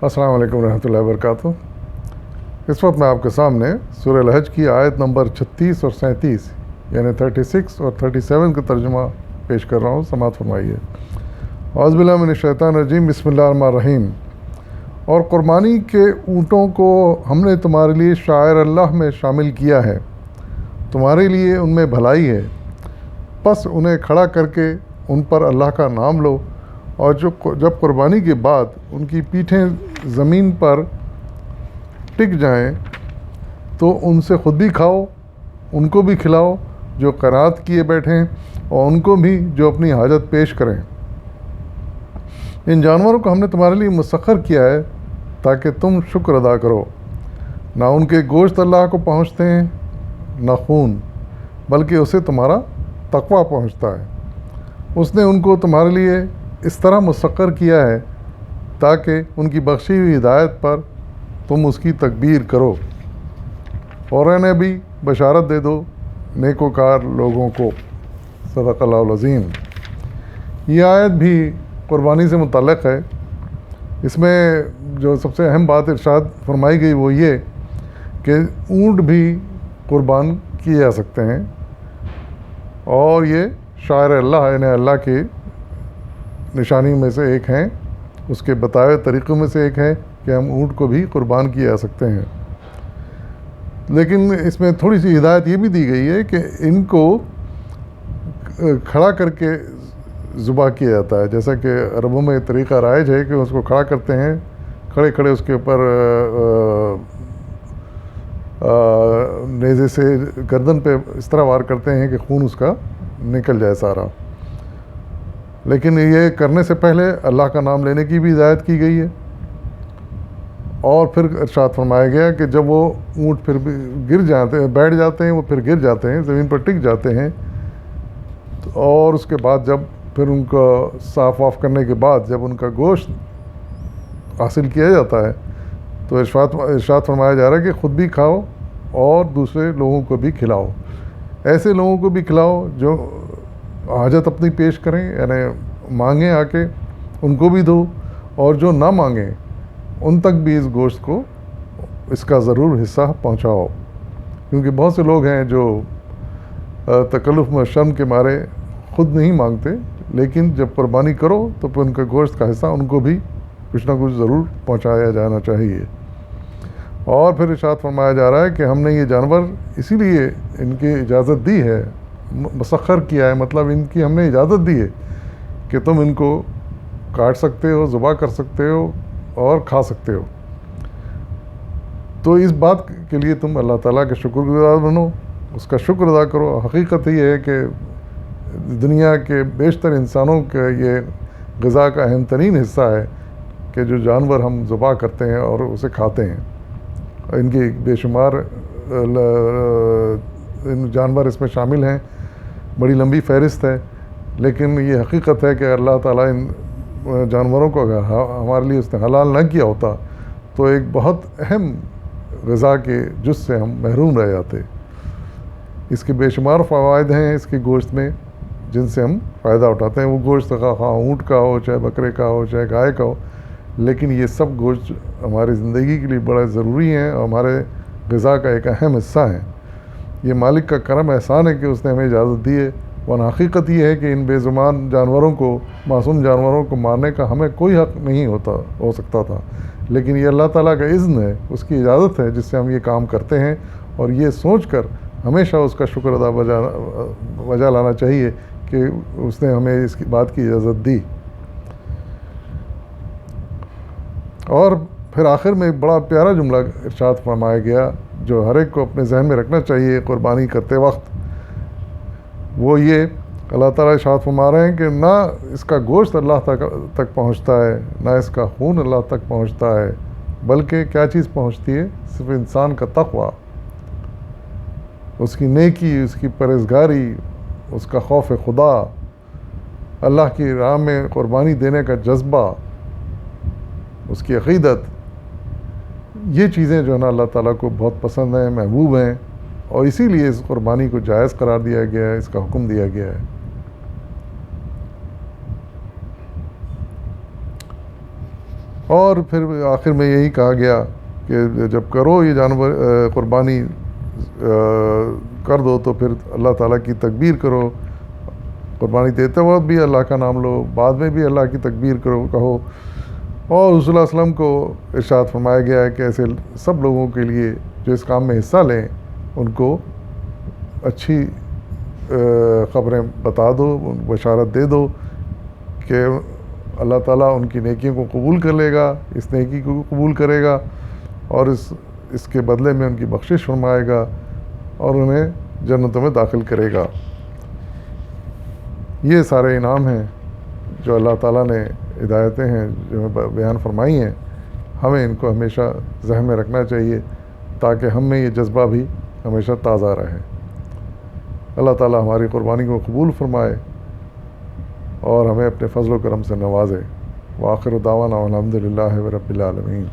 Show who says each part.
Speaker 1: السلام علیکم ورحمۃ اللہ وبرکاتہ۔ اس وقت میں آپ کے سامنے سورہ الحج کی آیت نمبر 36 اور 37 یعنی 36 اور 37 کا ترجمہ پیش کر رہا ہوں، سماعت فرمائیے۔ اعوذ باللہ من الشیطان الرجیم، بسم اللہ الرحمن الرحیم۔ اور قربانی کے اونٹوں کو ہم نے تمہارے لیے شعائر اللہ میں شامل کیا ہے، تمہارے لیے ان میں بھلائی ہے، پس انہیں کھڑا کر کے ان پر اللہ کا نام لو، اور جب قربانی کے بعد ان کی پیٹھیں زمین پر ٹک جائیں تو ان سے خود بھی کھاؤ، ان کو بھی کھلاؤ جو قرات کیے بیٹھیں، اور ان کو بھی جو اپنی حاجت پیش کریں۔ ان جانوروں کو ہم نے تمہارے لیے مسخر کیا ہے تاکہ تم شکر ادا کرو۔ نہ ان کے گوشت اللہ کو پہنچتے ہیں نہ خون، بلکہ اسے تمہارا تقویٰ پہنچتا ہے۔ اس نے ان کو تمہارے لیے اس طرح مسخر کیا ہے تاکہ ان کی بخشی ہوئی ہدایت پر تم اس کی تکبیر کرو، اور انہیں بھی بشارت دے دو نیکوکار لوگوں کو۔ صدق اللہ العظیم۔ یہ آیت بھی قربانی سے متعلق ہے۔ اس میں جو سب سے اہم بات ارشاد فرمائی گئی وہ یہ کہ اونٹ بھی قربان کیے جا سکتے ہیں، اور یہ شاعر اللہ یعنی اللہ کی نشانی میں سے ایک ہیں، اس کے بتائے ہوئے طریقوں میں سے ایک ہے کہ ہم اونٹ کو بھی قربان کیے جا سکتے ہیں۔ لیکن اس میں تھوڑی سی ہدایت یہ بھی دی گئی ہے کہ ان کو کھڑا کر کے ذبح کیا جاتا ہے، جیسا کہ عربوں میں طریقہ رائج ہے کہ اس کو کھڑا کرتے ہیں، کھڑے کھڑے اس کے اوپر نیزے سے گردن پہ اس طرح وار کرتے ہیں کہ خون اس کا نکل جائے سارا۔ لیکن یہ کرنے سے پہلے اللہ کا نام لینے کی بھی ہدایت کی گئی ہے، اور پھر ارشاد فرمایا گیا کہ جب وہ اونٹ پھر گر جاتے ہیں، بیٹھ جاتے ہیں، وہ پھر گر جاتے ہیں، زمین پر ٹک جاتے ہیں، اور اس کے بعد جب پھر ان کو صاف واف کرنے کے بعد جب ان کا گوشت حاصل کیا جاتا ہے تو ارشاد فرمایا جا رہا ہے کہ خود بھی کھاؤ اور دوسرے لوگوں کو بھی کھلاؤ۔ ایسے لوگوں کو بھی کھلاؤ جو حاجت اپنی پیش کریں، یعنی مانگیں آ کے، ان کو بھی دو، اور جو نہ مانگیں ان تک بھی اس گوشت کو اس کا ضرور حصہ پہنچاؤ، کیونکہ بہت سے لوگ ہیں جو تکلف میں شرم کے مارے خود نہیں مانگتے، لیکن جب قربانی کرو تو پھر ان کے گوشت کا حصہ ان کو بھی کچھ نہ کچھ ضرور پہنچایا جانا چاہیے۔ اور پھر ارشاد فرمایا جا رہا ہے کہ ہم نے یہ جانور اسی لیے ان کی اجازت دی ہے، مسخر کیا ہے، مطلب ان کی ہم نے اجازت دی ہے کہ تم ان کو کاٹ سکتے ہو، ذبح کر سکتے ہو اور کھا سکتے ہو۔ تو اس بات کے لیے تم اللہ تعالیٰ کے شکر گزار بنو، اس کا شکر ادا کرو۔ حقیقت یہ ہے کہ دنیا کے بیشتر انسانوں کا یہ غذا کا اہم ترین حصہ ہے کہ جو جانور ہم ذبح کرتے ہیں اور اسے کھاتے ہیں۔ ان کی بے شمار جانور اس میں شامل ہیں، بڑی لمبی فہرست ہے، لیکن یہ حقیقت ہے کہ اللہ تعالیٰ ان جانوروں کو اگر ہمارے لیے اس نے حلال نہ کیا ہوتا تو ایک بہت اہم غذا کے جز سے ہم محروم رہ جاتے۔ اس کے بے شمار فوائد ہیں اس کے گوشت میں جن سے ہم فائدہ اٹھاتے ہیں۔ وہ گوشت خواہ اونٹ کا ہو، چاہے بکرے کا ہو، چاہے گائے کا ہو، لیکن یہ سب گوشت ہماری زندگی کے لیے بڑا ضروری ہیں اور ہمارے غذا کا ایک اہم حصہ ہیں۔ یہ مالک کا کرم احسان ہے کہ اس نے ہمیں اجازت دی ہے، ورنہ حقیقت یہ ہے کہ ان بے زبان جانوروں کو، معصوم جانوروں کو مارنے کا ہمیں کوئی حق نہیں ہو سکتا تھا، لیکن یہ اللہ تعالیٰ کا اذن ہے، اس کی اجازت ہے جس سے ہم یہ کام کرتے ہیں، اور یہ سوچ کر ہمیشہ اس کا شکر ادا بجا لانا چاہیے کہ اس نے ہمیں اس کی بات کی اجازت دی۔ اور پھر آخر میں ایک بڑا پیارا جملہ ارشاد فرمایا گیا جو ہر ایک کو اپنے ذہن میں رکھنا چاہیے قربانی کرتے وقت، وہ یہ اللہ تعالیٰ ارشاد فرما رہے ہیں کہ نہ اس کا گوشت اللہ تک پہنچتا ہے، نہ اس کا خون اللہ تک پہنچتا ہے، بلکہ کیا چیز پہنچتی ہے؟ صرف انسان کا تقویٰ، اس کی نیکی، اس کی پرہیزگاری، اس کا خوف خدا، اللہ کی راہ میں قربانی دینے کا جذبہ، اس کی عقیدت، یہ چیزیں جو ہے نا اللہ تعالیٰ کو بہت پسند ہیں، محبوب ہیں، اور اسی لیے اس قربانی کو جائز قرار دیا گیا ہے، اس کا حکم دیا گیا ہے۔ اور پھر آخر میں یہی کہا گیا کہ جب کرو یہ جانور قربانی کر دو تو پھر اللہ تعالیٰ کی تکبیر کرو، قربانی دیتے وقت بھی اللہ کا نام لو، بعد میں بھی اللہ کی تکبیر کرو کہو۔ اور رسول اللہ علیہ وسلم کو ارشاد فرمایا گیا ہے کہ ایسے سب لوگوں کے لیے جو اس کام میں حصہ لیں ان کو اچھی خبریں بتا دو، بشارت دے دو کہ اللہ تعالیٰ ان کی نیکیوں کو قبول کر لے گا، اس نیکی کو قبول کرے گا اور اس کے بدلے میں ان کی بخشش فرمائے گا اور انہیں جنتوں میں داخل کرے گا۔ یہ سارے انعام ہیں جو اللہ تعالیٰ نے، ہدایتیں ہیں جو بیان فرمائی ہیں، ہمیں ان کو ہمیشہ ذہن میں رکھنا چاہیے تاکہ ہم میں یہ جذبہ بھی ہمیشہ تازہ رہے۔ اللہ تعالیٰ ہماری قربانی کو قبول فرمائے اور ہمیں اپنے فضل و کرم سے نوازے۔ وآخر دعوانا الحمد للہ رب العالمین۔